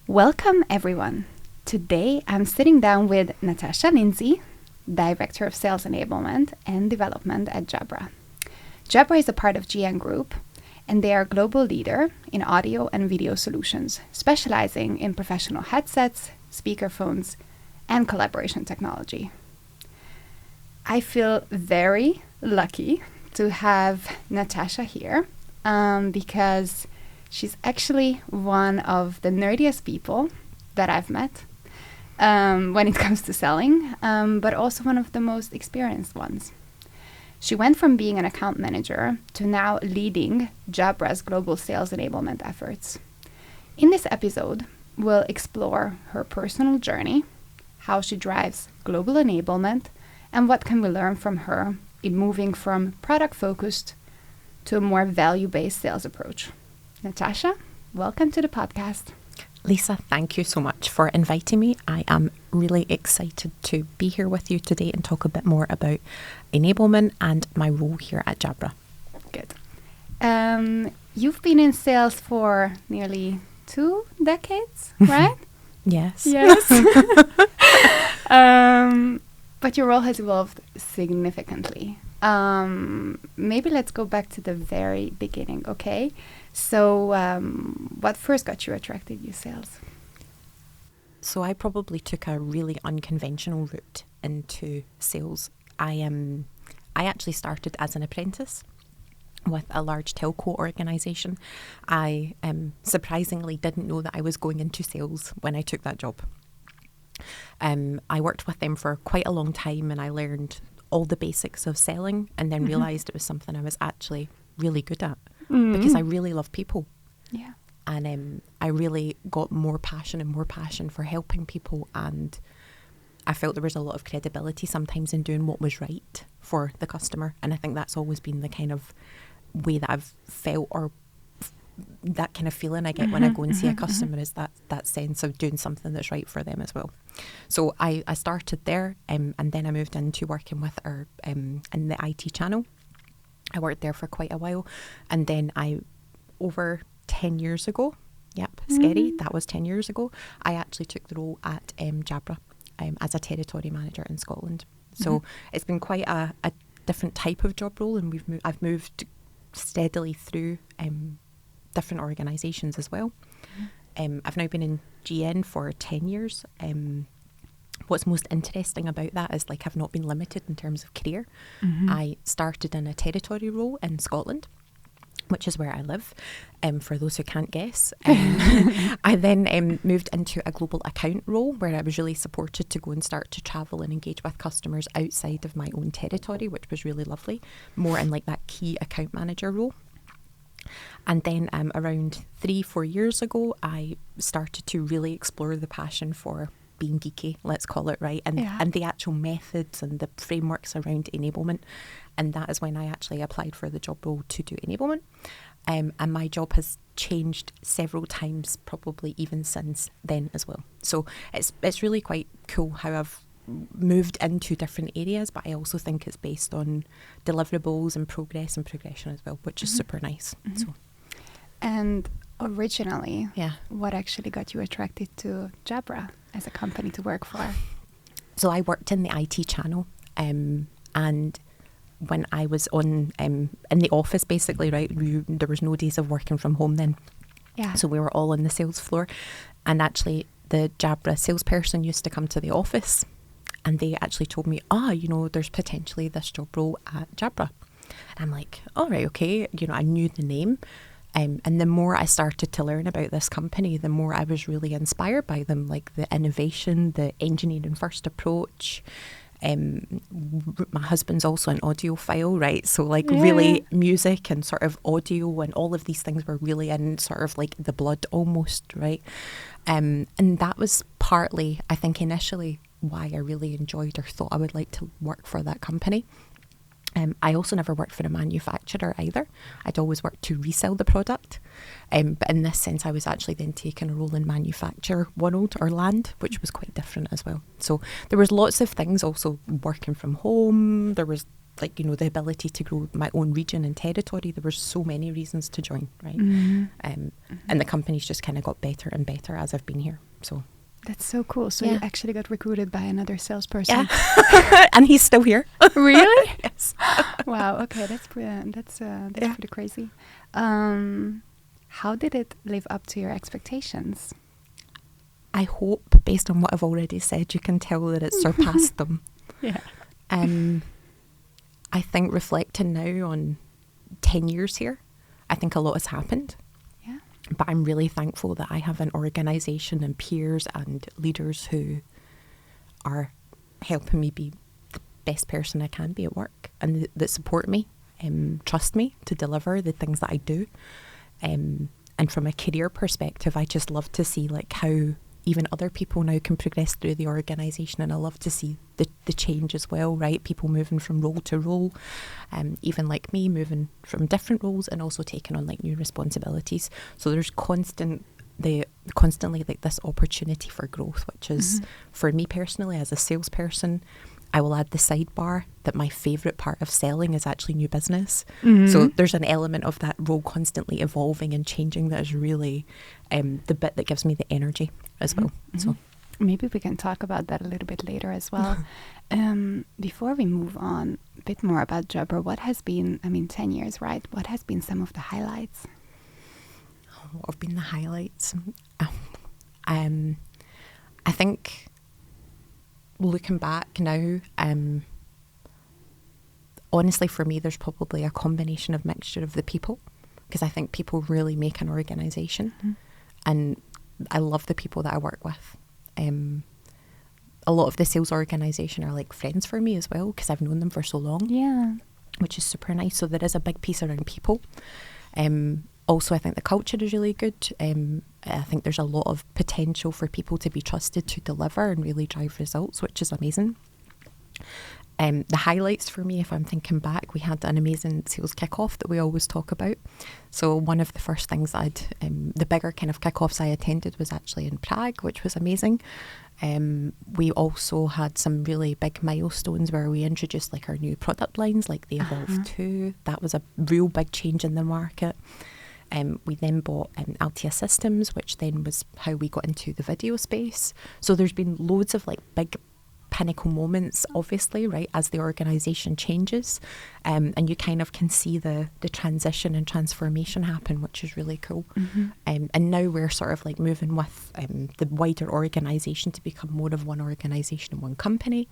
Welcome everyone. Today I'm sitting down with Natasha Lindsey, Director of Sales Enablement and Development at Jabra. Jabra is a part of GN Group, and they are a global leader in audio and video solutions, specializing in professional headsets, speakerphones, and collaboration technology. I feel very lucky to have Natasha here because she's actually one of the nerdiest people that I've met when it comes to selling, but also one of the most experienced ones. She went from being an account manager to now leading Jabra's global sales enablement efforts. In this episode, we'll explore her personal journey, how she drives global enablement, and what can we learn from her in moving from product-focused to a more value-based sales approach. Natasha, welcome to the podcast. Lisa, thank you so much for inviting me. I am really excited to be here with you today and talk a bit more about enablement and my role here at Jabra. Good. You've been in sales for nearly 2 decades, right? Yes. But your role has evolved significantly. Maybe let's go back to the very beginning, okay? So what first got you attracted to sales? So I probably took a really unconventional route into sales. I actually started as an apprentice with a large telco organisation. I surprisingly didn't know that I was going into sales when I took that job. I worked with them for quite a long time and I learned all the basics of selling and then realised it was something I was actually really good at because I really love people. Yeah. And I really got more passion for helping people, and I felt there was a lot of credibility sometimes in doing what was right for the customer, and I think that's always been the kind of way that I've felt, or that kind of feeling I get when I go and see a customer is that sense of doing something that's right for them as well. So I started there and then I moved into working with our in the IT channel. I worked there for quite a while, and then over 10 years ago, scary, that was 10 years ago, I actually took the role at Jabra as a territory manager in Scotland. So it's been quite a different type of job role, and I've moved steadily through different organisations as well. I've now been in GN for 10 years. What's most interesting about that is I've not been limited in terms of career. I started in a territory role in Scotland, which is where I live, for those who can't guess. I then moved into a global account role where I was really supported to go and start to travel and engage with customers outside of my own territory, which was really lovely, more in that key account manager role. And then around 3-4 years ago, I started to really explore the passion for being geeky, let's call it, right? And the actual methods and the frameworks around enablement. And that is when I actually applied for the job role to do enablement. And my job has changed several times, probably even since then as well. So it's really quite cool how I've moved into different areas, but I also think it's based on deliverables and progress and progression as well, which is super nice. So, and originally, what actually got you attracted to Jabra as a company to work for? So I worked in the IT channel, and when I was on in the office, basically, right, there was no days of working from home then. Yeah. So we were all on the sales floor, and actually the Jabra salesperson used to come to the office, and they actually told me, there's potentially this job role at Jabra. And I'm like, all right, okay. I knew the name. And the more I started to learn about this company, the more I was really inspired by them, the innovation, the engineering first approach. My husband's also an audiophile, right? So really music and sort of audio and all of these things were really in sort of the blood almost, right? And that was partly, I think, initially why I really enjoyed or thought I would like to work for that company. I also never worked for a manufacturer either. I'd always worked to resell the product. But in this sense, I was actually then taking a role in manufacture world or land, which was quite different as well. So there was lots of things, also working from home. There was like, you know, the ability to grow my own region and territory, there were so many reasons to join, right? And the company's just kind of got better and better as I've been here. So that's so cool. So you actually got recruited by another salesperson. Yeah. And he's still here. Really? Yes. Wow. Okay, that's pretty crazy. How did it live up to your expectations? I hope, based on what I've already said, you can tell that it surpassed them. Yeah. I think reflecting now on 10 years here, I think a lot has happened. Yeah. But I'm really thankful that I have an organisation and peers and leaders who are helping me be the best person I can be at work, and that support me, trust me to deliver the things that I do. And from a career perspective, I just love to see like how even other people now can progress through the organisation, and I love to see the change as well, right? People moving from role to role, even like me moving from different roles and also taking on like new responsibilities. So there's constantly like this opportunity for growth, which is for me personally as a salesperson. I will add the sidebar that my favourite part of selling is actually new business. So there's an element of that role constantly evolving and changing that is really the bit that gives me the energy as well. So maybe we can talk about that a little bit later as well. Before we move on, a bit more about Jabra. What has been, 10 years, right? What has been some of the highlights? What have been the highlights? I think looking back now, honestly for me there's probably a combination of mixture of the people, because I think people really make an organisation, and I love the people that I work with. A lot of the sales organisation are like friends for me as well, because I've known them for so long. Yeah. Which is super nice. So there is a big piece around people. Also, I think the culture is really good. I think there's a lot of potential for people to be trusted to deliver and really drive results, which is amazing. The highlights for me, if I'm thinking back, we had an amazing sales kickoff that we always talk about. So one of the first things the bigger kind of kickoffs I attended was actually in Prague, which was amazing. We also had some really big milestones where we introduced like our new product lines, like the Evolve 2. That was a real big change in the market. We then bought Altia Systems, which then was how we got into the video space. So there's been loads of like big pinnacle moments, obviously, right, as the organisation changes, and you kind of can see the transition and transformation happen, which is really cool. And now we're sort of like moving with the wider organisation to become more of one organisation and one company.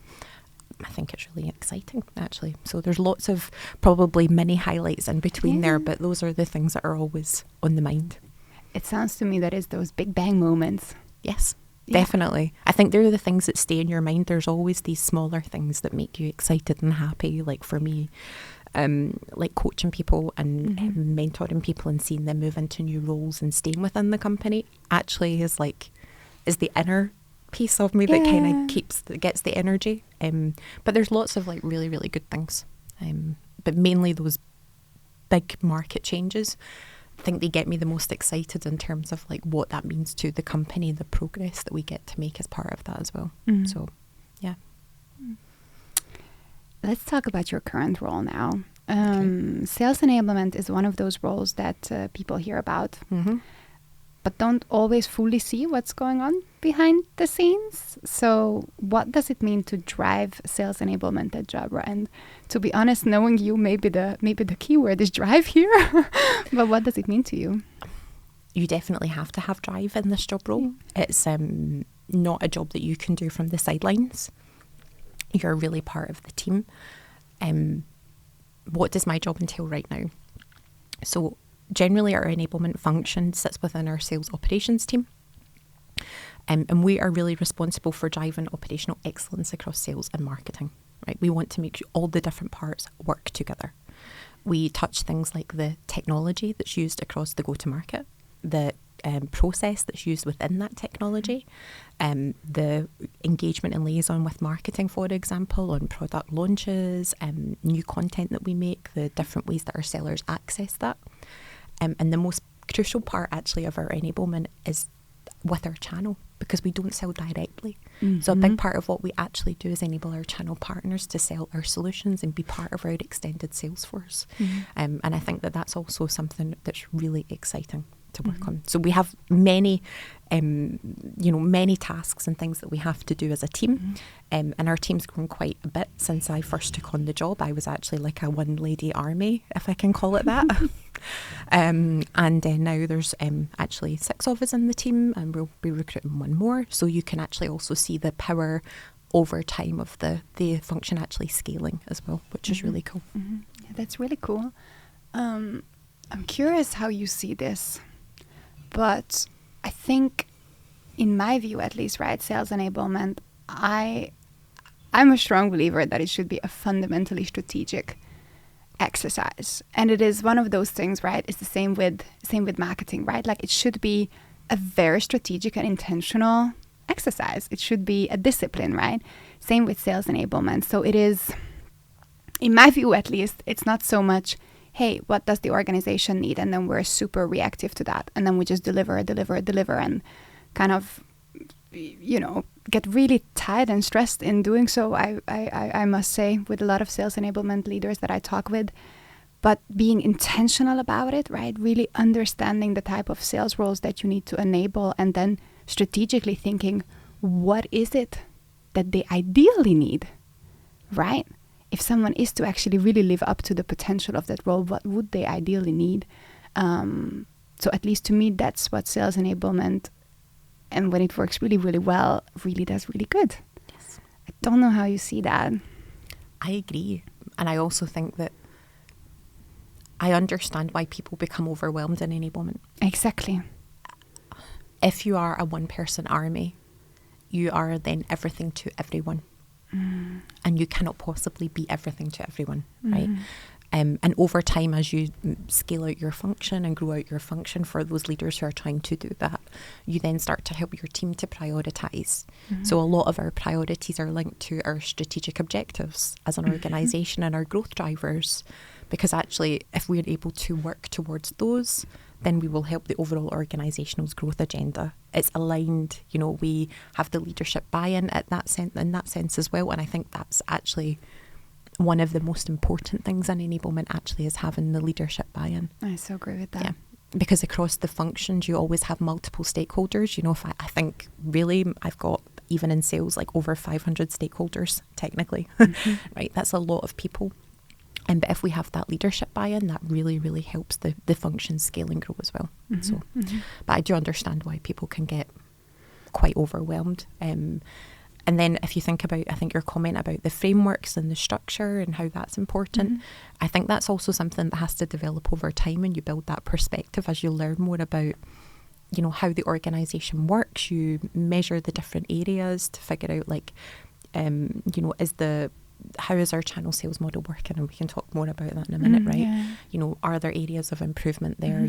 I think it's really exciting, actually. So there's lots of probably mini highlights in between there, but those are the things that are always on the mind. It sounds to me that it's those big bang moments. Yes. Definitely. I think they're the things that stay in your mind. There's always these smaller things that make you excited and happy. Like for me, like coaching people and mentoring people and seeing them move into new roles and staying within the company actually is the inner piece of me that kind of gets the energy. But there's lots of like really, really good things. But mainly those big market changes, I think they get me the most excited in terms of like what that means to the company, the progress that we get to make as part of that as well. So, yeah. Let's talk about your current role now. Sales enablement is one of those roles that people hear about, but don't always fully see what's going on behind the scenes. So what does it mean to drive sales enablement at Jabra? And to be honest, knowing you, maybe the keyword is drive here, but what does it mean to you? You definitely have to have drive in this job role. It's not a job that you can do from the sidelines. You're really part of the team. What does my job entail right now? So generally our enablement function sits within our sales operations team. And we are really responsible for driving operational excellence across sales and marketing. Right? We want to make sure all the different parts work together. We touch things like the technology that's used across the go-to-market, the process that's used within that technology, the engagement and liaison with marketing, for example, on product launches, new content that we make, the different ways that our sellers access that. And the most crucial part actually of our enablement is with our channel, because we don't sell directly. So a big part of what we actually do is enable our channel partners to sell our solutions and be part of our extended sales force. And I think that that's also something that's really exciting to work on. So we have many, many tasks and things that we have to do as a team. And our team's grown quite a bit since I first took on the job. I was actually like a one-lady army, if I can call it that. And now there's actually 6 of us in the team, and we'll be recruiting 1 more. So you can actually also see the power over time of the function actually scaling as well, which is really cool. Yeah, that's really cool. I'm curious how you see this, but I think, in my view at least, right, sales enablement, I'm a strong believer that it should be a fundamentally strategic exercise. And it is one of those things, right? It's the same with marketing, right? Like, it should be a very strategic and intentional exercise. It should be a discipline, right? Same with sales enablement. So it is, in my view at least, it's not so much, hey, what does the organization need? And then we're super reactive to that. And then we just deliver, and kind of, get really tired and stressed in doing so, I must say, with a lot of sales enablement leaders that I talk with. But being intentional about it, right? Really understanding the type of sales roles that you need to enable, and then strategically thinking, what is it that they ideally need, right? If someone is to actually really live up to the potential of that role, what would they ideally need? So at least to me, that's what sales enablement, and when it works really, really well, really does really good. Yes. I don't know how you see that. I agree. And I also think that I understand why people become overwhelmed in enablement. Exactly. If you are a one-person army, you are then everything to everyone. And you cannot possibly be everything to everyone, right? And over time, as you scale out your function and grow out your function for those leaders who are trying to do that, you then start to help your team to prioritise. So a lot of our priorities are linked to our strategic objectives as an organisation and our growth drivers, because actually, if we're able to work towards those, then we will help the overall organisation's growth agenda. It's aligned, we have the leadership buy-in in that sense as well. And I think that's actually one of the most important things in enablement, actually, is having the leadership buy-in. I so agree with that. Yeah, because across the functions, you always have multiple stakeholders. If I think really I've got, even in sales, like over 500 stakeholders, technically, right? That's a lot of people. But if we have that leadership buy-in, that really, really helps the function scale and grow as well. But I do understand why people can get quite overwhelmed. And then if you think about, I think your comment about the frameworks and the structure and how that's important, I think that's also something that has to develop over time, and you build that perspective as you learn more about, how the organisation works. You measure the different areas to figure out, like, how is our channel sales model working? And we can talk more about that in a minute, right? Yeah. Are there areas of improvement there?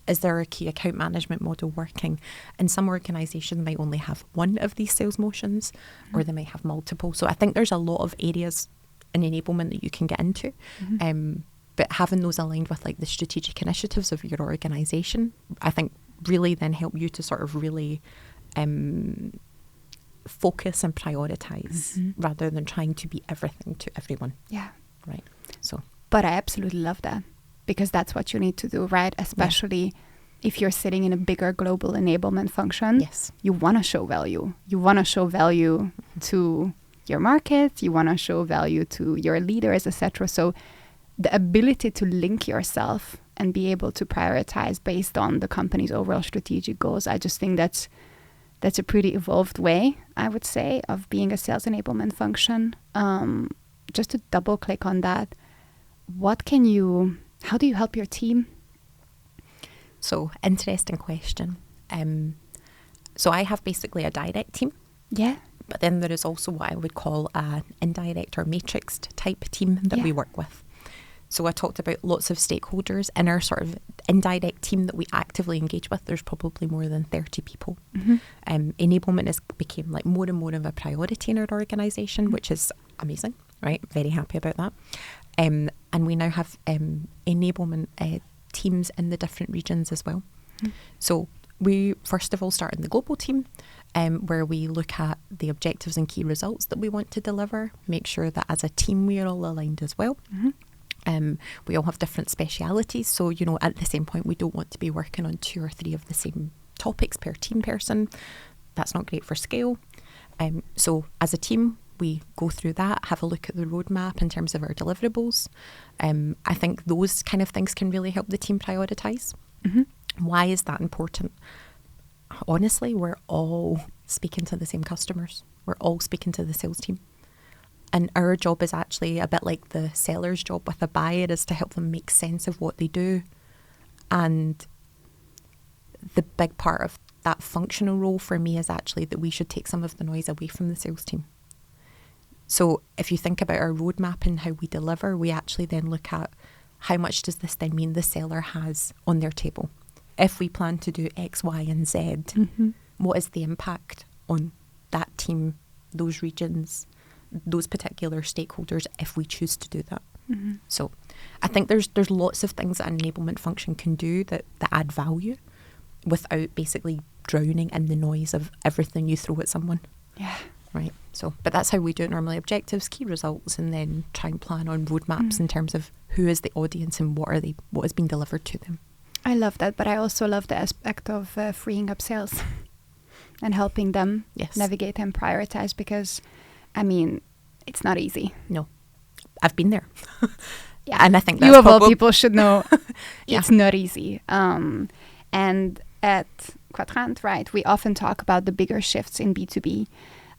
Is there a key account management model working? And some organisations might only have one of these sales motions, or they might have multiple. So I think there's a lot of areas in enablement that you can get into. But having those aligned with, like, the strategic initiatives of your organisation, I think really then help you to sort of really focus and prioritise rather than trying to be everything to everyone. Yeah. Right. So. But I absolutely love that, because that's what you need to do, right? Especially if you're sitting in a bigger global enablement function. Yes. You want to show value. You want to show value to your market. You want to show value to your leaders, etc. So the ability to link yourself and be able to prioritize based on the company's overall strategic goals, I just think that's a pretty evolved way, I would say, of being a sales enablement function. Just to double click on that, how do you help your team? So, interesting question. So I have basically a direct team. Yeah. But then there is also what I would call an indirect or matrixed type team that we work with. So I talked about lots of stakeholders. In our sort of indirect team that we actively engage with, there's probably more than 30 people. Enablement became like more and more of a priority in our organisation, which is amazing, right? Very happy about that. And we now have enablement teams in the different regions as well. So we first of all start in the global team, where we look at the objectives and key results that we want to deliver, make sure that as a team we are all aligned as well. We all have different specialities, so at the same point we don't want to be working on 2 or 3 of the same topics per team person. That's not great for scale. So as a team, we go through that, have a look at the roadmap in terms of our deliverables. I think those kind of things can really help the team prioritise. Why is that important? Honestly, we're all speaking to the same customers. We're all speaking to the sales team. And our job is actually a bit like the seller's job with a buyer, is to help them make sense of what they do. And the big part of that functional role for me is actually that we should take some of the noise away from the sales team. So if you think about our roadmap and how we deliver, we actually then look at how much does this then mean the seller has on their table. If we plan to do X, Y, and Z, what is the impact on that team, those regions, those particular stakeholders if we choose to do that? So I think there's lots of things that an enablement function can do that add value without basically drowning in the noise of everything you throw at someone. Yeah. Right. So, but that's how we do it normally: objectives, key results, and then try and plan on roadmaps in terms of who is the audience and what is being delivered to them. I love that, but I also love the aspect of freeing up sales and helping them navigate and prioritize, because, it's not easy. No, I've been there. Yeah, and I think that's you of all people should know it's not easy. And at Quadrant, right, we often talk about the bigger shifts in B2B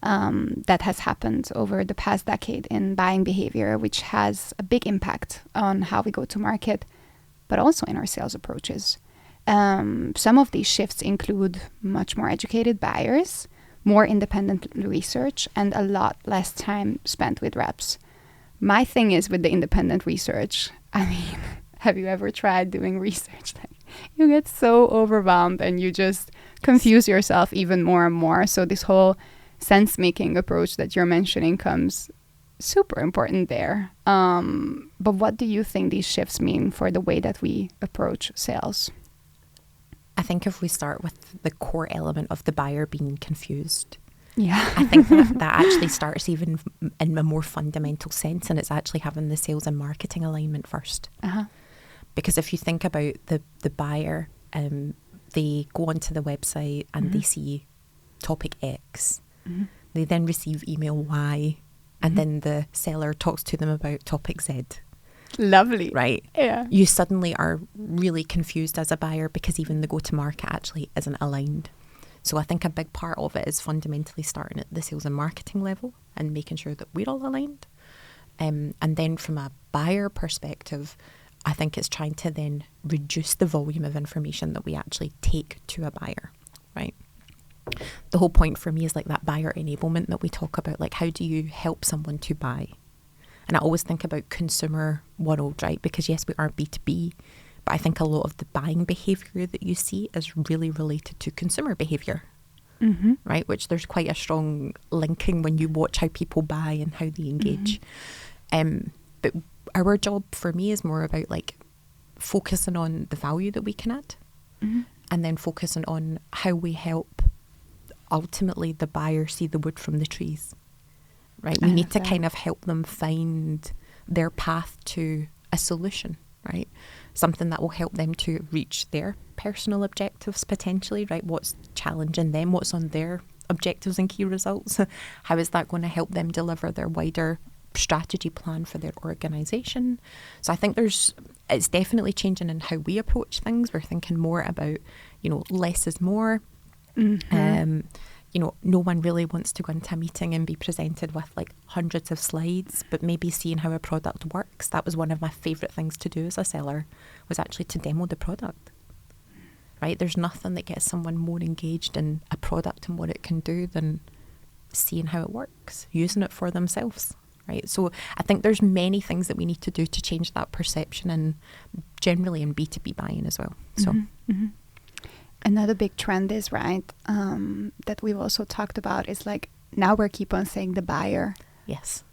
that has happened over the past decade in buying behavior, which has a big impact on how we go to market, but also in our sales approaches. Some of these shifts include much more educated buyers, more independent research, and a lot less time spent with reps. My thing is with the independent research, have you ever tried doing research? You get so overwhelmed and you just confuse yourself even more and more. So this whole sense-making approach that you're mentioning comes super important there. But what do you think these shifts mean for the way that we approach sales? I think if we start with the core element of the buyer being confused, I think that actually starts even in a more fundamental sense, and it's actually having the sales and marketing alignment first. Because if you think about the buyer, they go onto the website and they see topic X. They then receive email Y, and then the seller talks to them about topic Z. Lovely. Right? Yeah. You suddenly are really confused as a buyer because even the go-to-market actually isn't aligned. So I think a big part of it is fundamentally starting at the sales and marketing level and making sure that we're all aligned. And then from a buyer perspective, I think it's trying to then reduce the volume of information that we actually take to a buyer, right? The whole point for me is like that buyer enablement that we talk about, like how do you help someone to buy? And I always think about consumer world, right? Because yes, we are B2B, but I think a lot of the buying behaviour that you see is really related to consumer behaviour, right? Which there's quite a strong linking when you watch how people buy and how they engage. But our job for me is more about like focusing on the value that we can add and then focusing on how we help ultimately the buyer see the wood from the trees, right? We need to kind of help them find their path to a solution, right? Something that will help them to reach their personal objectives potentially, right? What's challenging them? What's on their objectives and key results? How is that going to help them deliver their wider strategy plan for their organisation? So I think it's definitely changing in how we approach things. We're thinking more about, less is more. No one really wants to go into a meeting and be presented with like hundreds of slides, but maybe seeing how a product works. That was one of my favourite things to do as a seller, was actually to demo the product, right? There's nothing that gets someone more engaged in a product and what it can do than seeing how it works, using it for themselves, right? So I think there's many things that we need to do to change that perception, and generally in B2B buying as well. So. Another big trend is, right, that we've also talked about is like, now we keep on saying the buyer. Yes.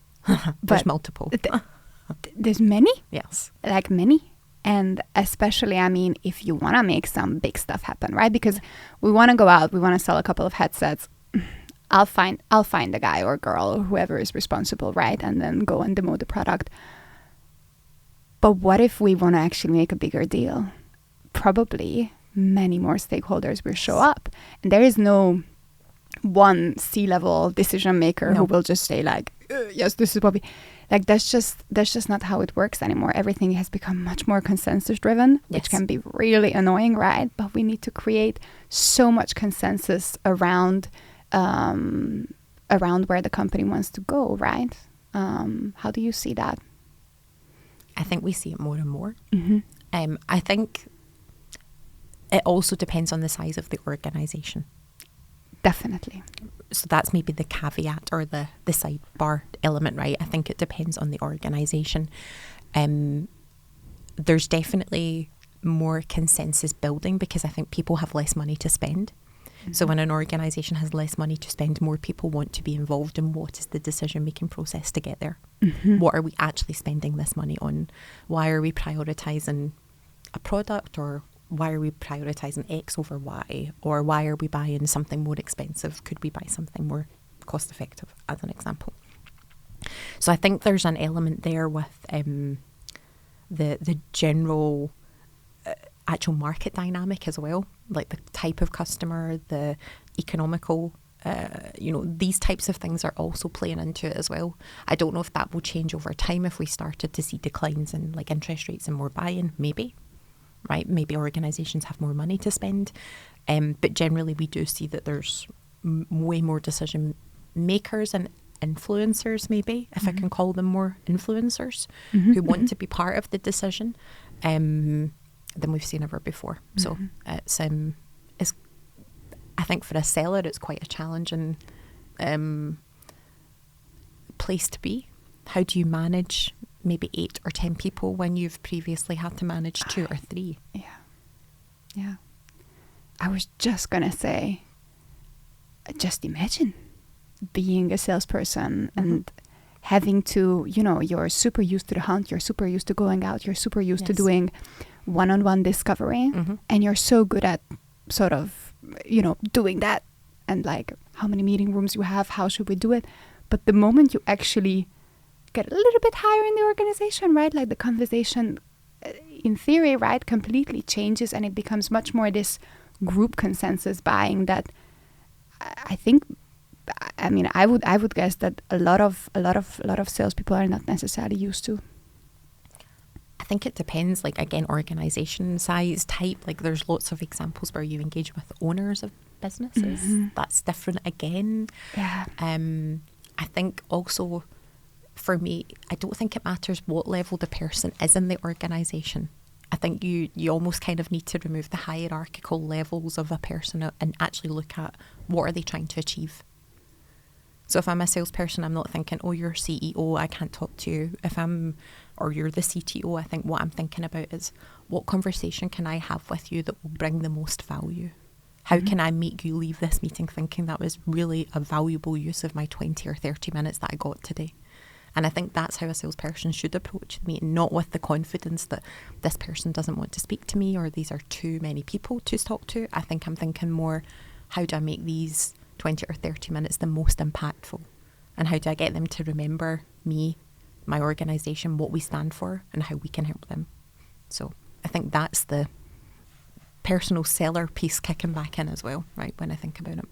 There's multiple. There's many? Yes. Like many. And especially, if you want to make some big stuff happen, right? Because we want to go out, we want to sell a couple of headsets. I'll find a guy or girl or whoever is responsible, right? And then go and demo the product. But what if we want to actually make a bigger deal? Probably many more stakeholders will show up. And there is no one C-level decision maker who will just say like, yes, this is what we... Like, that's just not how it works anymore. Everything has become much more consensus driven, which can be really annoying, right? But we need to create so much consensus around where the company wants to go, right? How do you see that? I think we see it more and more. I think it also depends on the size of the organisation. Definitely. So that's maybe the caveat or the sidebar element, right? I think it depends on the organisation. There's definitely more consensus building because I think people have less money to spend. So when an organisation has less money to spend, more people want to be involved in what is the decision-making process to get there. What are we actually spending this money on? Why are we prioritising a product, or why are we prioritising X over Y? Or why are we buying something more expensive? Could we buy something more cost-effective, as an example? So I think there's an element there with the general actual market dynamic as well, like the type of customer, the economical, these types of things are also playing into it as well. I don't know if that will change over time if we started to see declines in like interest rates and more buy-in, maybe, right? Maybe organisations have more money to spend. But generally we do see that there's way more decision makers and influencers, maybe, if I can call them more influencers, who want to be part of the decision than we've seen ever before. So it's I think for a seller it's quite a challenging place to be. How do you manage maybe 8 or 10 people when you've previously had to manage 2 or 3? Yeah. I was just gonna say, just imagine being a salesperson and having to, you're super used to the hunt, you're super used to going out, you're super used to doing one-on-one discovery, and you're so good at sort of, doing that, and like how many meeting rooms you have, how should we do it? But the moment you actually get a little bit higher in the organization, right, like the conversation in theory, right, completely changes, and it becomes much more this group consensus buying that I would guess that a lot of salespeople are not necessarily used to. I think it depends, like, again, organisation size, type. Like, there's lots of examples where you engage with owners of businesses. That's different again. Yeah. I think also, for me, I don't think it matters what level the person is in the organisation. I think you almost kind of need to remove the hierarchical levels of a person and actually look at what are they trying to achieve. So if I'm a salesperson, I'm not thinking, oh, you're CEO, I can't talk to you. Or you're the CTO, I think what I'm thinking about is what conversation can I have with you that will bring the most value? How can I make you leave this meeting thinking that was really a valuable use of my 20 or 30 minutes that I got today? And I think that's how a salesperson should approach the meeting, not with the confidence that this person doesn't want to speak to me or these are too many people to talk to. I think I'm thinking more, how do I make these 20 or 30 minutes the most impactful? And how do I get them to remember me, my organisation, what we stand for, and how we can help them? So I think that's the personal seller piece kicking back in as well, right, when I think about it.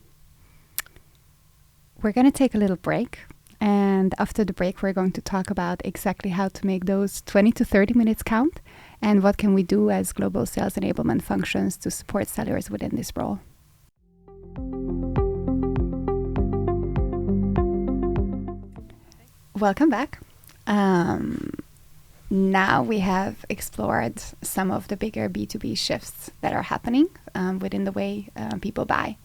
We're going to take a little break. And after the break, we're going to talk about exactly how to make those 20 to 30 minutes count and what can we do as global sales enablement functions to support sellers within this role. Welcome back. Now we have explored some of the bigger B2B shifts that are happening within the way people buy.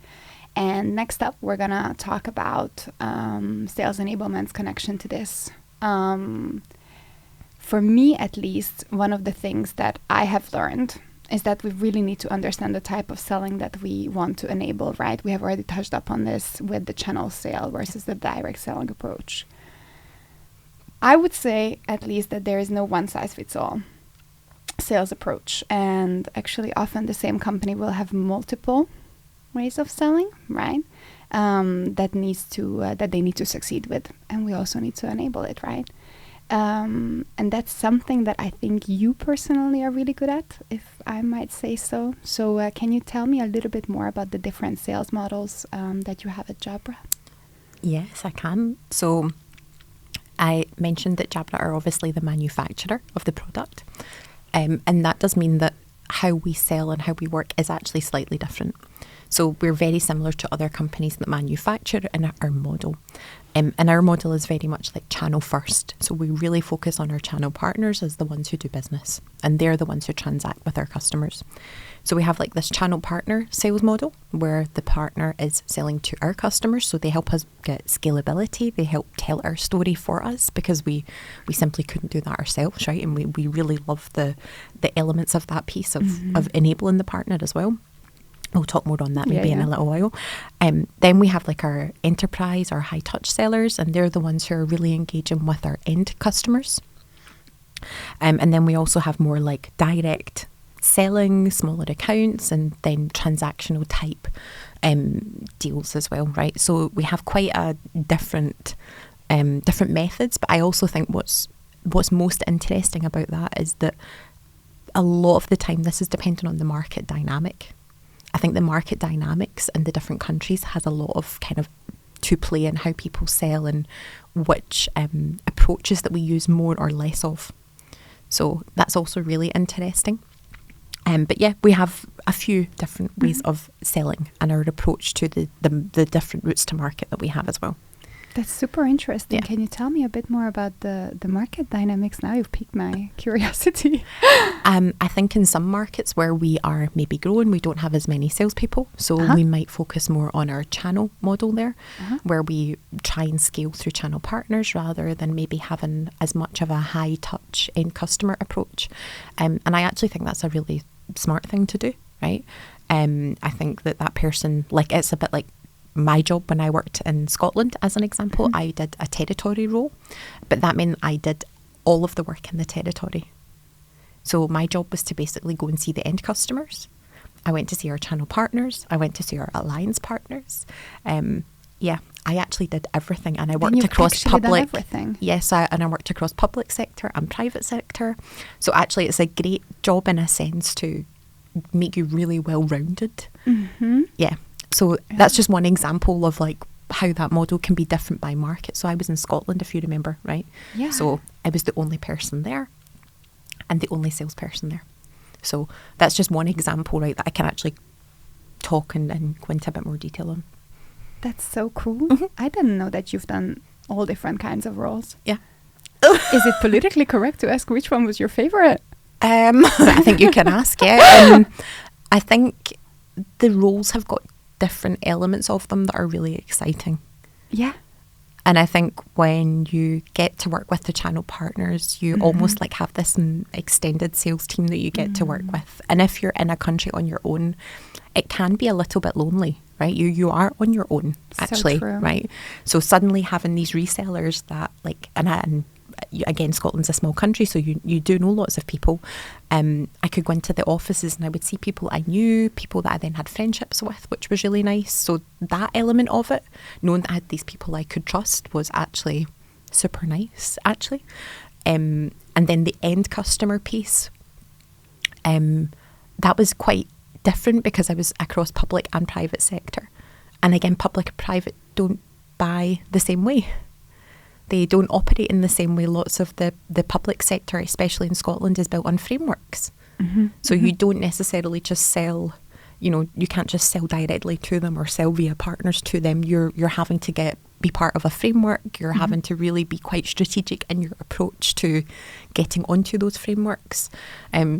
And next up, we're going to talk about sales enablement's connection to this. For me, at least, one of the things that I have learned is that we really need to understand the type of selling that we want to enable, right? We have already touched upon this with the channel sale versus the direct selling approach. I would say, at least, that there is no one-size-fits-all sales approach. And actually, often the same company will have multiple ways of selling, right? that they need to succeed with, and we also need to enable it, right? And that's something that I think you personally are really good at, if I might say so. So can you tell me a little bit more about the different sales models that you have at Jabra? Yes, I can. So I mentioned that Jabra are obviously the manufacturer of the product. And that does mean that how we sell and how we work is actually slightly different. So we're very similar to other companies that manufacture in our model. And our model is very much like channel first. So we really focus on our channel partners as the ones who do business. And they're the ones who transact with our customers. So we have like this channel partner sales model where the partner is selling to our customers. So they help us get scalability. They help tell our story for us because we simply couldn't do that ourselves, right? And we really love the elements of that piece of enabling the partner as well. We'll talk more on that maybe in a little while. Then we have like our enterprise, our high touch sellers, and they're the ones who are really engaging with our end customers. And then we also have more like direct selling, smaller accounts, and then transactional type deals as well, right? So we have quite a different methods, but I also think what's most interesting about that is that a lot of the time this is dependent on the market dynamic. I think the market dynamics in the different countries has a lot of kind of to play in how people sell and which approaches that we use more or less of. So that's also really interesting. But yeah, we have a few different ways of selling and our approach to the different routes to market that we have as well. That's super interesting. Yeah. Can you tell me a bit more about the market dynamics now? You've piqued my curiosity. I think in some markets where we are maybe growing, we don't have as many salespeople. So we might focus more on our channel model there, where we try and scale through channel partners rather than maybe having as much of a high touch end customer approach. And I actually think that's a really smart thing to do, right? I think that person, like it's a bit like my job when I worked in Scotland, as an example. I did a territory role, but that meant I did all of the work in the territory. So my job was to basically go and see the end customers. I went to see our channel partners. I went to see our alliance partners. I actually did everything, and I worked across public. Everything. Yes, and I worked across public sector and private sector. So actually, it's a great job in a sense to make you really well rounded. Yeah. So that's just one example of like how that model can be different by market. So I was in Scotland, if you remember, right? Yeah. So I was the only person there and the only salesperson there. So that's just one example, right, that I can actually talk and go into a bit more detail on. That's so cool. I didn't know that you've done all different kinds of roles. Yeah. Is it politically correct to ask which one was your favorite? I think you can ask, yeah. I think the roles have got different elements of them that are really exciting. Yeah. And I think when you get to work with the channel partners, you almost like have this extended sales team that you get to work with. And if you're in a country on your own, it can be a little bit lonely, right? You are on your own, actually, so true. right? So suddenly having these resellers that like, and again, Scotland's a small country, so you do know lots of people. I could go into the offices and I would see people I knew, people that I then had friendships with, which was really nice. So that element of it, knowing that I had these people I could trust, was actually super nice, actually. And then the end customer piece, that was quite different because I was across public and private sector. And again, public and private don't buy the same way. They don't operate in the same way. Lots of the public sector, especially in Scotland, is built on frameworks. So you don't necessarily just sell, you can't just sell directly to them or sell via partners to them. You're having to be part of a framework. You're having to really be quite strategic in your approach to getting onto those frameworks.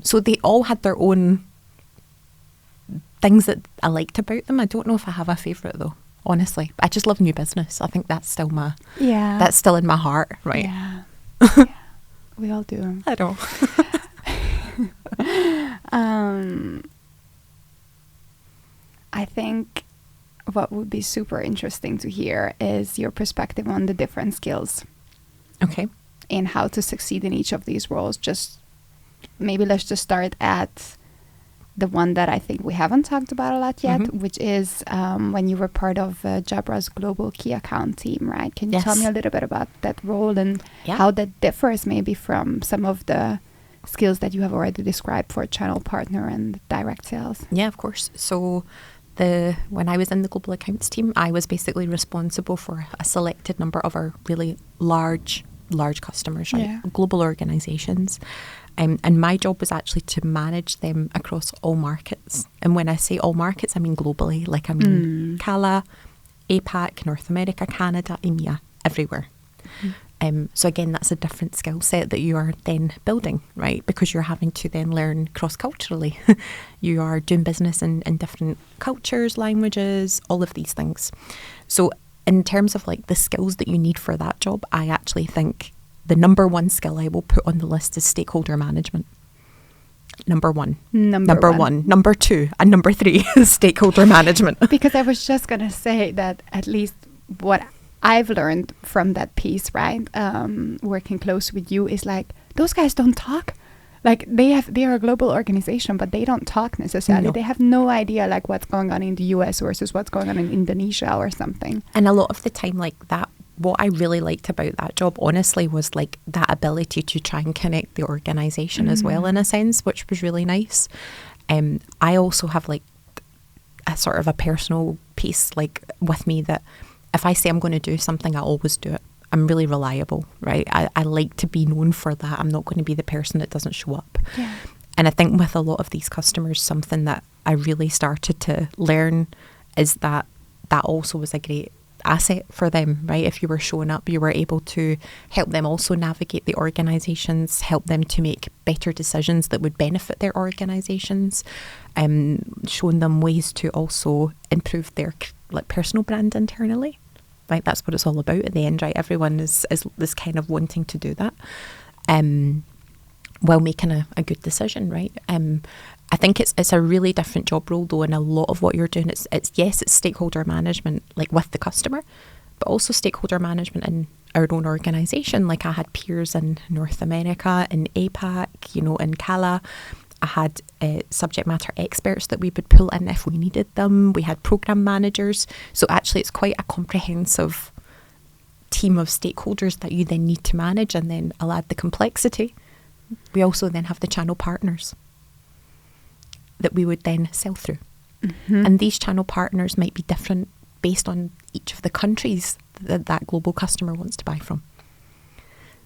So they all had their own things that I liked about them. I don't know if I have a favourite though. Honestly, I just love new business. I think that's still that's still in my heart, right? Yeah, we all do. I know. I think what would be super interesting to hear is your perspective on the different skills. Okay. And how to succeed in each of these roles. Let's just start at the one that I think we haven't talked about a lot yet, which is when you were part of Jabra's global key account team, right? Can you tell me a little bit about that role and how that differs maybe from some of the skills that you have already described for channel partner and direct sales? Yeah, of course. So when I was in the global accounts team, I was basically responsible for a selected number of our really large customers, right? Yeah. Global organizations. And my job was actually to manage them across all markets. And when I say all markets, I mean globally. Like I mean CALA, APAC, North America, Canada, EMEA, everywhere. So again, that's a different skill set that you are then building, right? Because you're having to then learn cross-culturally. You are doing business in different cultures, languages, all of these things. So in terms of like the skills that you need for that job, I actually think the number one skill I will put on the list is stakeholder management. Number one. Number one. Number two. And number three is stakeholder management. Because I was just going to say that at least what I've learned from that piece, right, working close with you, is like, those guys don't talk. Like they are a global organization, but they don't talk necessarily. No. They have no idea like what's going on in the US versus what's going on in Indonesia or something. And a lot of the time, like that, what I really liked about that job, honestly, was like that ability to try and connect the organisation as well, in a sense, which was really nice. I also have like a sort of a personal piece like with me that if I say I'm going to do something, I always do it. I'm really reliable, right? I like to be known for that. I'm not going to be the person that doesn't show up. Yeah. And I think with a lot of these customers, something that I really started to learn is that also was a great asset for them, right? If you were showing up, you were able to help them also navigate the organizations, help them to make better decisions that would benefit their organizations, showing them ways to also improve their like personal brand internally. Right, that's what it's all about at the end, right? Everyone is kind of wanting to do that while making a good decision, right? I think it's a really different job role though, and a lot of what you're doing, it's stakeholder management, like with the customer, but also stakeholder management in our own organisation. Like I had peers in North America, in APAC, in CALA. I had subject matter experts that we would pull in if we needed them. We had program managers. So actually it's quite a comprehensive team of stakeholders that you then need to manage. And then I'll add the complexity. We also then have the channel partners that we would then sell through. Mm-hmm. And these channel partners might be different based on each of the countries that global customer wants to buy from.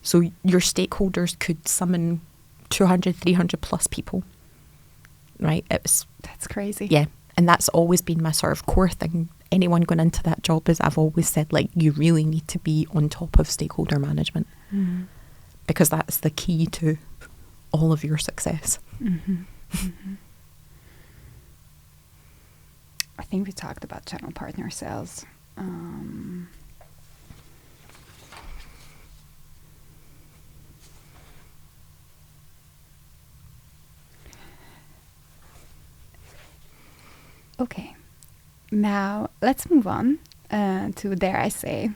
So your stakeholders could summon 200, 300 plus people, right? That's crazy. Yeah. And that's always been my sort of core thing. Anyone going into that job is I've always said, like, you really need to be on top of stakeholder management because that's the key to all of your success. Mm-hmm. Mm-hmm. I think we talked about channel partner sales. Okay, now let's move on to dare I say,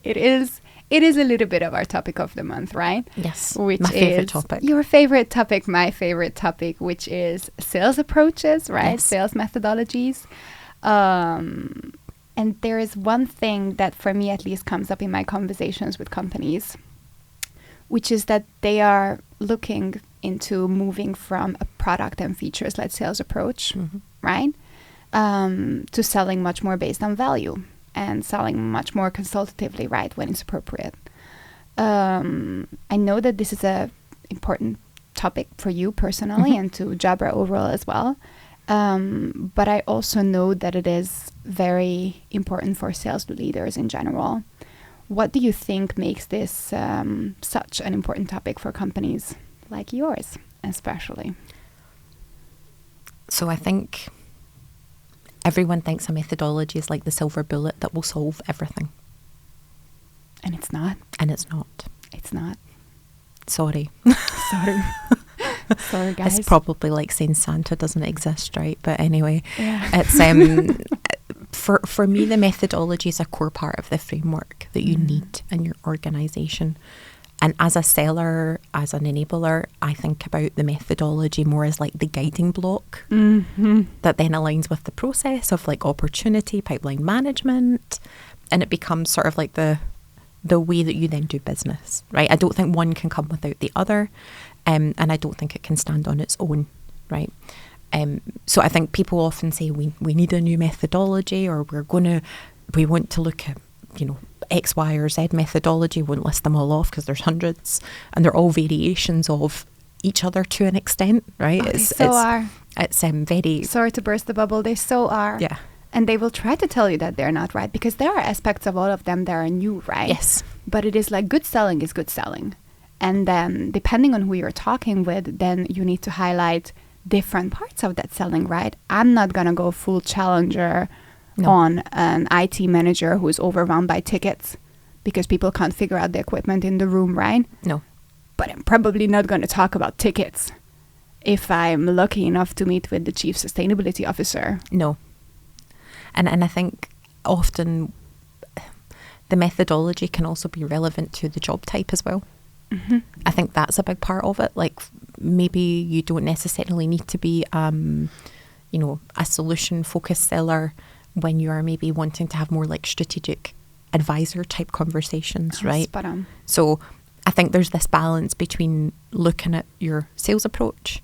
it is a little bit of our topic of the month, right? Yes, which my favorite is topic. Your favorite topic, my favorite topic, which is sales approaches, right? Yes. Sales methodologies. And there is one thing that for me at least comes up in my conversations with companies, which is that they are looking into moving from a product and features-led sales approach, right, to selling much more based on value and selling much more consultatively, right, when it's appropriate. I know that this is a important topic for you personally and to Jabra overall as well. But I also know that it is very important for sales leaders in general. What do you think makes this such an important topic for companies like yours, especially? So I think everyone thinks a methodology is like the silver bullet that will solve everything. And it's not. And it's not. It's not. Sorry. Sorry. Sorry, guys. It's probably like saying Santa doesn't exist, right? But anyway, it's for me, the methodology is a core part of the framework that you need in your organisation. And as a seller, as an enabler, I think about the methodology more as like the guiding block that then aligns with the process of like opportunity, pipeline management, and it becomes sort of like the way that you then do business, right? I don't think one can come without the other, and I don't think it can stand on its own, right? So I think people often say we need a new methodology, or we want to look at, X, Y, or Z methodology. Won't list them all off because there's hundreds, and they're all variations of each other to an extent, right? Oh, it's very... Sorry to burst the bubble, they so are. Yeah. And they will try to tell you that they're not right, because there are aspects of all of them that are new, right? Yes. But it is like good selling is good selling. And then depending on who you're talking with, then you need to highlight different parts of that selling, right? I'm not going to go full challenger on an IT manager who is overwhelmed by tickets because people can't figure out the equipment in the room, right? No. But I'm probably not going to talk about tickets if I'm lucky enough to meet with the chief sustainability officer. No. And I think often the methodology can also be relevant to the job type as well. Mm-hmm. I think that's a big part of it. Like maybe you don't necessarily need to be, a solution-focused seller when you are maybe wanting to have more like strategic advisor type conversations, right? Spot on. So I think there's this balance between looking at your sales approach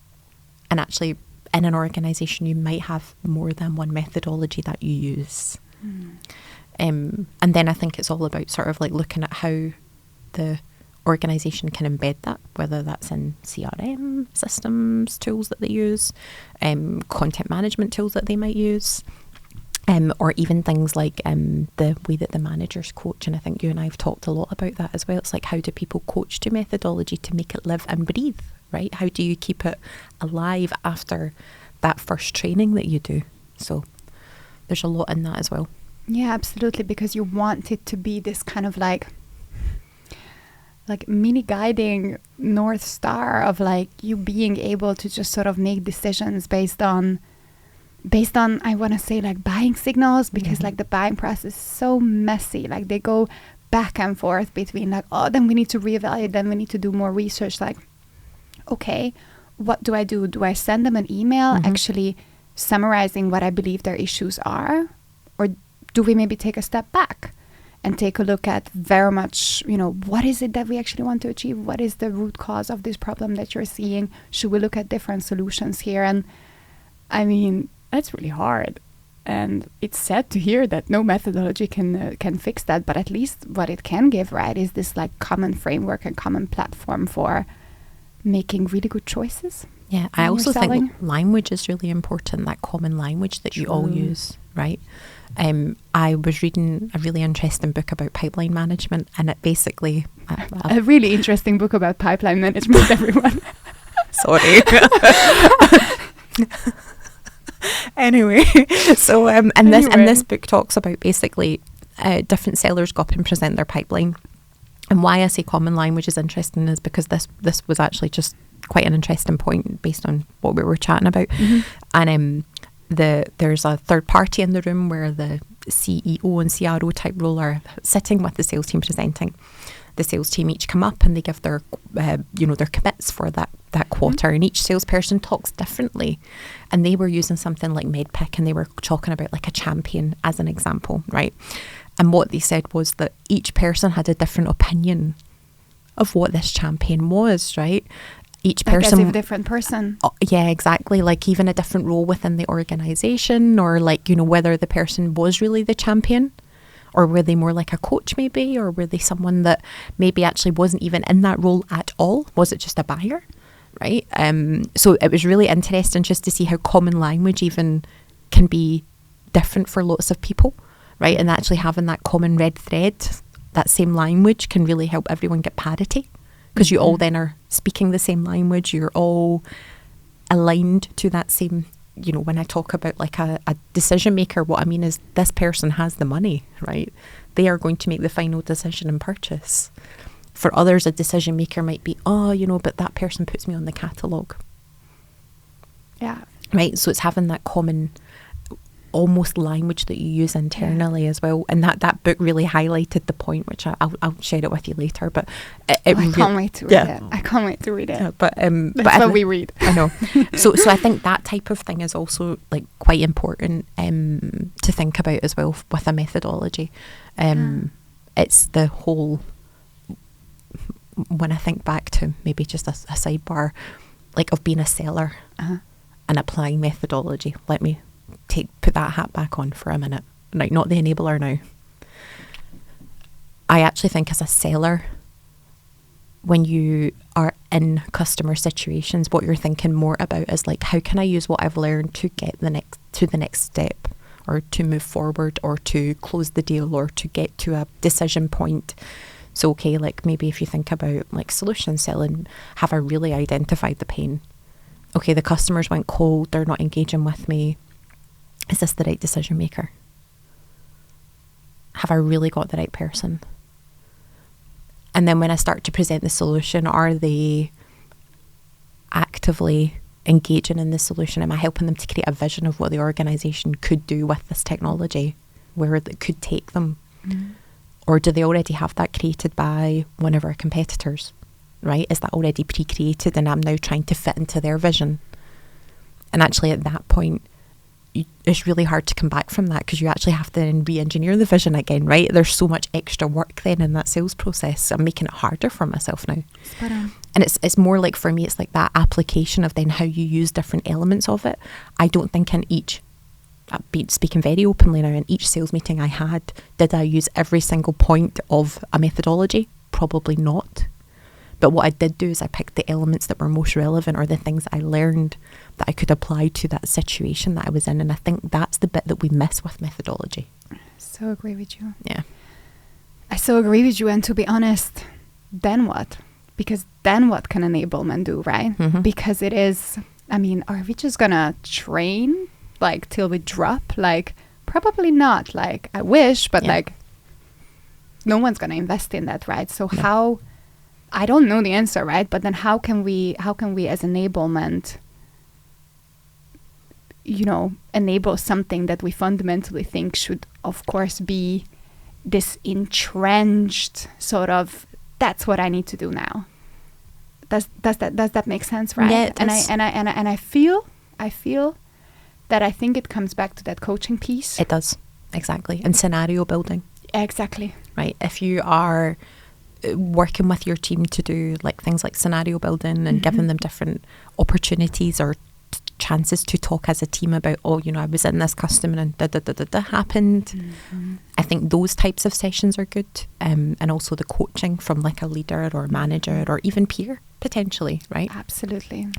and actually in an organisation you might have more than one methodology that you use. And then I think it's all about sort of like looking at how the organisation can embed that, whether that's in CRM systems, tools that they use, content management tools that they might use, or even things like the way that the managers coach. And I think you and I have talked a lot about that as well. It's like, how do people coach to methodology to make it live and breathe, right? How do you keep it alive after that first training that you do? So there's a lot in that as well. Yeah, absolutely, because you want it to be this kind of like mini guiding North Star of like you being able to just sort of make decisions based on I want to say like buying signals, because like the buying process is so messy. Like they go back and forth between like, oh, then we need to reevaluate, then we need to do more research. Like, okay, what do? Do I send them an email actually summarizing what I believe their issues are? Or do we maybe take a step back and take a look at very much, what is it that we actually want to achieve? What is the root cause of this problem that you're seeing? Should we look at different solutions here? And I mean, that's really hard. And it's sad to hear that no methodology can fix that. But at least what it can give, right, is this like common framework and common platform for making really good choices. Yeah, I also think language is really important, that common language that you all use, right? I was reading a really interesting book about pipeline management, and it basically... a really interesting book about pipeline management, everyone. Sorry. Anyway, so this book talks about basically different sellers go up and present their pipeline. And why I say common language is interesting is because this was actually just quite an interesting point based on what we were chatting about. And there's a third party in the room where the CEO and CRO type role are sitting with the sales team presenting. The sales team each come up and they give their their commits for that quarter, and each salesperson talks differently. And they were using something like MedPick, and they were talking about like a champion as an example, right? And what they said was that each person had a different opinion of what this champion was, right? Each person, like as if a different person. Yeah, exactly. Like even a different role within the organisation, or like, whether the person was really the champion, or were they more like a coach maybe, or were they someone that maybe actually wasn't even in that role at all? Was it just a buyer, right? So it was really interesting just to see how common language even can be different for lots of people, right? And actually having that common red thread, that same language, can really help everyone get parity, because you all then are speaking the same language. You're all aligned to that same, when I talk about like a decision maker, what I mean is this person has the money, right? They are going to make the final decision and purchase. For others, a decision maker might be, but that person puts me on the catalogue. Yeah. Right? So it's having that common almost language that you use internally as well. And that book really highlighted the point, which I'll share it with you later. But I can't wait to read it. I can't wait to read it. Yeah, but that's what we read. I know. So I think that type of thing is also like quite important to think about as well with a methodology. It's the whole, when I think back to maybe just a sidebar, like of being a seller and applying methodology. Let me put that hat back on for a minute. Like, not the enabler now. I actually think as a seller, when you are in customer situations, what you're thinking more about is like, how can I use what I've learned to get to the next step, or to move forward, or to close the deal, or to get to a decision point. So, okay, like maybe if you think about like solution selling, have I really identified the pain? Okay, the customers went cold, they're not engaging with me. Is this the right decision maker? Have I really got the right person? And then when I start to present the solution, are they actively engaging in the solution? Am I helping them to create a vision of what the organisation could do with this technology, where it could take them? Or do they already have that created by one of our competitors, right? Is that already pre-created and I'm now trying to fit into their vision? And actually at that point, it's really hard to come back from that, because you actually have to then re-engineer the vision again, right? There's so much extra work then in that sales process. I'm making it harder for myself now. Spot on. And it's more like, for me, it's like that application of then how you use different elements of it. I don't think in each, speaking very openly now, in each sales meeting I had, did I use every single point of a methodology? Probably not. But what I did do is I picked the elements that were most relevant, or the things that I learned that I could apply to that situation that I was in. And I think that's the bit that we miss with methodology. So agree with you. Yeah. I so agree with you. And to be honest, then what? Because then what can enablement do, right? Because it is, I mean, are we just going to train like till we drop? Like, probably not. Like, I wish, but like, no one's going to invest in that, right? So how, I don't know the answer, right? But then how can we as enablement, you know, enable something that we fundamentally think should, of course, be this entrenched sort of, that's what I need to do now. Does that make sense, right? Yeah, and I feel that I think it comes back to that coaching piece. It does, exactly. And scenario building. Exactly. Right. If you are working with your team to do like things like scenario building and giving them different opportunities or chances to talk as a team about, oh, you know, I was in this customer and da happened. I think those types of sessions are good. And also the coaching from like a leader or manager or even peer potentially, right? Absolutely.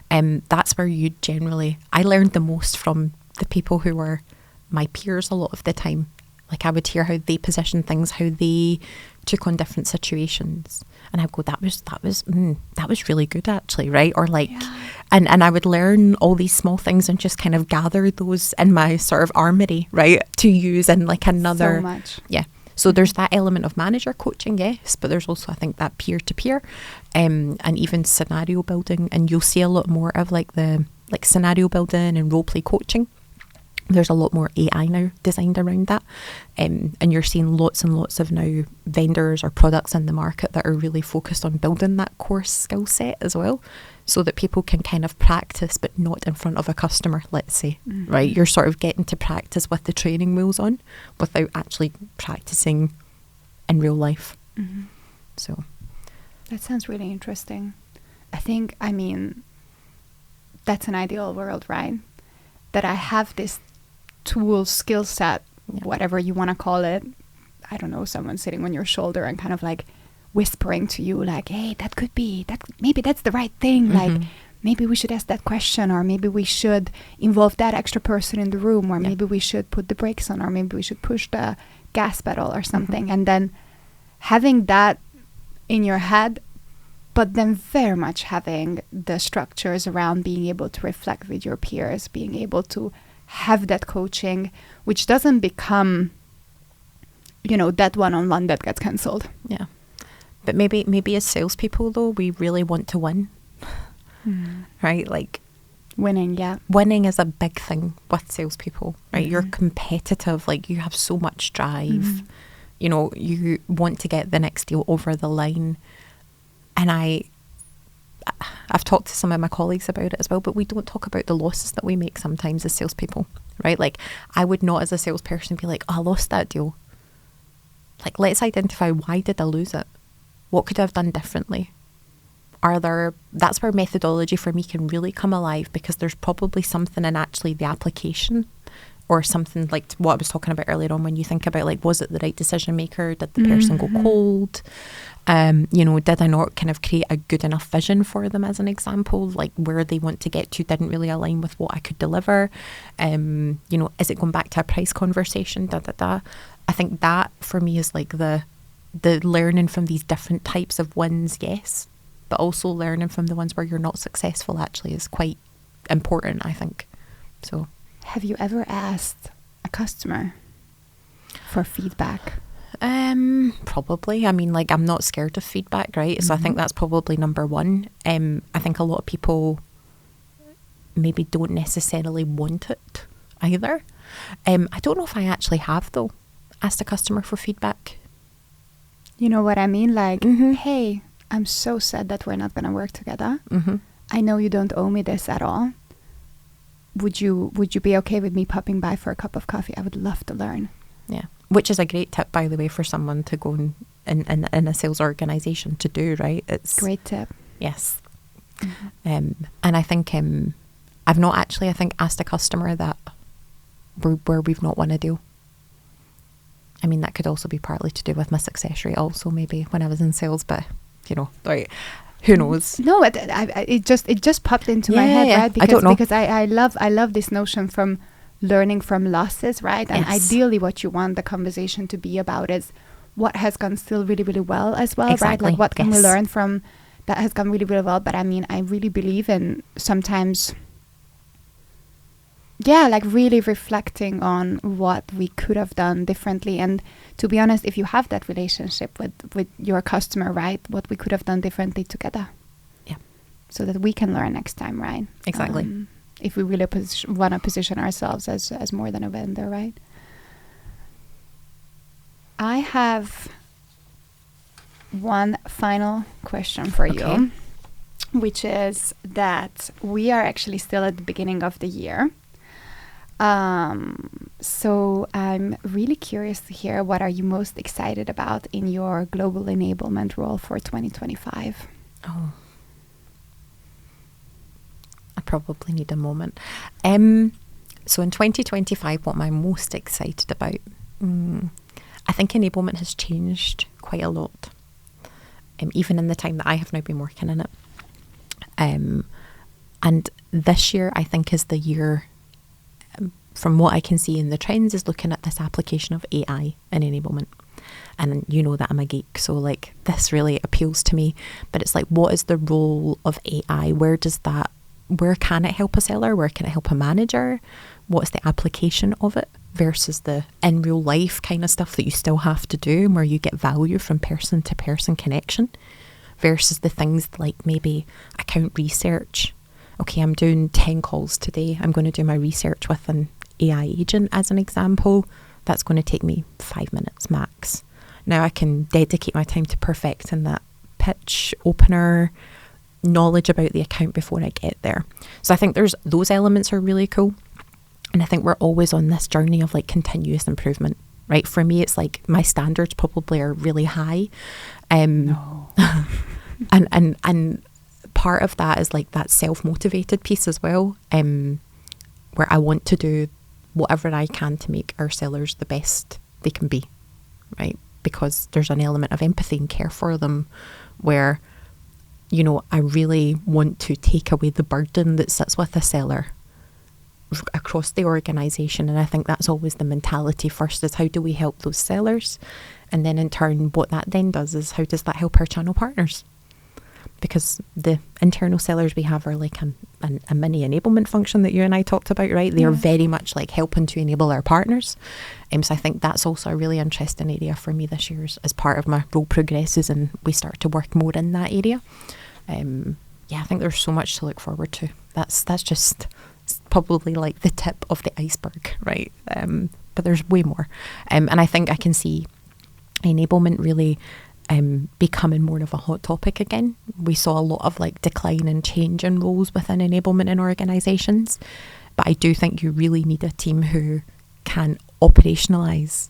That's where you generally, I learned the most from the people who were my peers a lot of the time. Like I would hear how they positioned things, how they took on different situations, and I'd go, that was really good actually, right? Or like, and I would learn all these small things and just kind of gather those in my sort of armory, right, to use in like another. So much. Yeah. So there's that element of manager coaching, yes, but there's also I think that peer-to-peer, and even scenario building, and you'll see a lot more of like the like scenario building and role play coaching. There's a lot more AI now designed around that. And you're seeing lots and lots of now vendors or products in the market that are really focused on building that core skill set as well, so that people can kind of practice, but not in front of a customer, let's say, right? You're sort of getting to practice with the training wheels on without actually practicing in real life. So that sounds really interesting. I mean, that's an ideal world, right? That I have this tool, skill set, whatever you want to call it. I don't know, someone sitting on your shoulder and kind of like whispering to you like, hey, maybe that's the right thing. Like, maybe we should ask that question, or maybe we should involve that extra person in the room, or maybe we should put the brakes on, or maybe we should push the gas pedal or something. And then having that in your head, but then very much having the structures around being able to reflect with your peers, being able to have that coaching, which doesn't become, you know, that one-on-one that gets cancelled. Yeah. But maybe as salespeople though, we really want to win, right? Like Winning, yeah. Winning is a big thing with salespeople, right? You're competitive, like you have so much drive. You know, you want to get the next deal over the line. And I've talked to some of my colleagues about it as well, but we don't talk about the losses that we make sometimes as salespeople, right? Like I would not as a salesperson be like, oh, I lost that deal. Like, let's identify, why did I lose it? What could I have done differently? That's where methodology for me can really come alive, because there's probably something in actually the application, or something like what I was talking about earlier on, when you think about like, was it the right decision maker? Did the person go cold? You know, did I not kind of create a good enough vision for them, as an example? Like where they want to get to didn't really align with what I could deliver. You know, is it going back to a price conversation? I think that for me is like the learning from these different types of wins, yes, but also learning from the ones where you're not successful actually is quite important, I think. So, have you ever asked a customer for feedback? Probably. I mean, like, I'm not scared of feedback, right? So I think that's probably number one. I think a lot of people maybe don't necessarily want it either. I don't know if I actually have, though, asked a customer for feedback. You know what I mean? Like, hey, I'm so sad that we're not going to work together. I know you don't owe me this at all. Would you be okay with me popping by for a cup of coffee? I would love to learn. Yeah. Which is a great tip, by the way, for someone to go in a sales organisation to do, right? It's great tip. Yes. And I think I've not actually, I think, asked a customer that where we've not won a deal. I mean, that could also be partly to do with my success rate also, maybe, when I was in sales, but, you know, right, who knows? No, it just popped into my head, right? Because, I don't know. Because I love this notion from learning from losses, right? And ideally what you want the conversation to be about is what has gone still really, really well as well, right? Like what can we learn from that has gone really, really well? But I mean, I really believe in sometimes, like really reflecting on what we could have done differently. And to be honest, if you have that relationship with your customer, right, what we could have done differently together. Yeah. So that we can learn next time, right? Exactly. If we really want to position ourselves as more than a vendor, right? I have one final question for you, which is that we are actually still at the beginning of the year. So I'm really curious to hear, what are you most excited about in your global enablement role for 2025? Oh. I probably need a moment. So in 2025, what am I most excited about? I think enablement has changed quite a lot, even in the time that I have now been working in it. And this year, I think, is the year, from what I can see in the trends, is looking at this application of AI in enablement. And you know that I'm a geek, so like this really appeals to me. But it's like, what is the role of AI? Where can it help a seller? Where can it help a manager? What's the application of it versus the in real life kind of stuff that you still have to do, where you get value from person to person connection, versus the things like maybe account research. Okay, I'm doing 10 calls today. I'm going to do my research with an AI agent as an example. That's going to take me 5 minutes max. Now I can dedicate my time to perfecting that pitch opener, knowledge about the account before I get there. So I think those elements are really cool. And I think we're always on this journey of like continuous improvement, right? For me, it's like my standards probably are really high. No. and part of that is like that self-motivated piece as well, where I want to do whatever I can to make our sellers the best they can be, right? Because there's an element of empathy and care for them where, you know, I really want to take away the burden that sits with a seller across the organisation. And I think that's always the mentality first, is how do we help those sellers? And then in turn, what that then does is, how does that help our channel partners? Because the internal sellers we have are like a mini enablement function that you and I talked about, right? They are very much like helping to enable our partners. So I think that's also a really interesting area for me this year, as part of my role progresses and we start to work more in that area. I think there's so much to look forward to. That's just probably like the tip of the iceberg, right? But there's way more. And I think I can see enablement really becoming more of a hot topic again. We saw a lot of like decline and change in roles within enablement in organisations, but I do think you really need a team who can operationalise,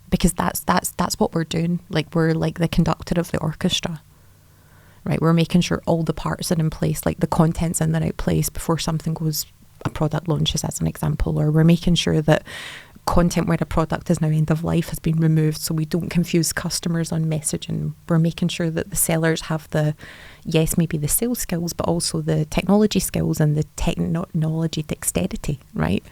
because that's what we're doing. Like, we're like the conductor of the orchestra, right? We're making sure all the parts are in place, like the content's in the right place before something goes, a product launches as an example, or we're making sure that content where a product is now end of life has been removed so we don't confuse customers on messaging. We're making sure that the sellers have maybe the sales skills, but also the technology skills and the technology dexterity, right?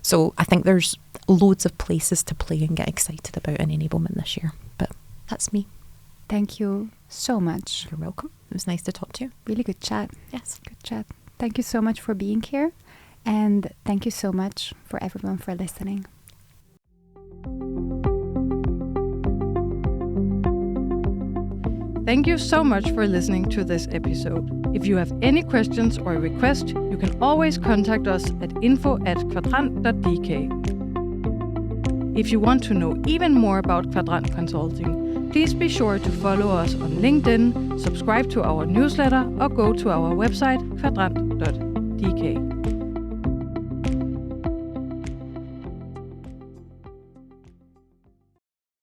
So I think there's loads of places to play and get excited about in enablement this year. But that's me. Thank you so much. You're welcome. It was nice to talk to you. Really good chat. Yes. Good chat. Thank you so much for being here. And thank you so much for everyone for listening. Thank you so much for listening to this episode. If you have any questions or requests, you can always contact us at info@quadrant.dk. If you want to know even more about Quadrant Consulting, please be sure to follow us on LinkedIn, subscribe to our newsletter, or go to our website quadrant.dk.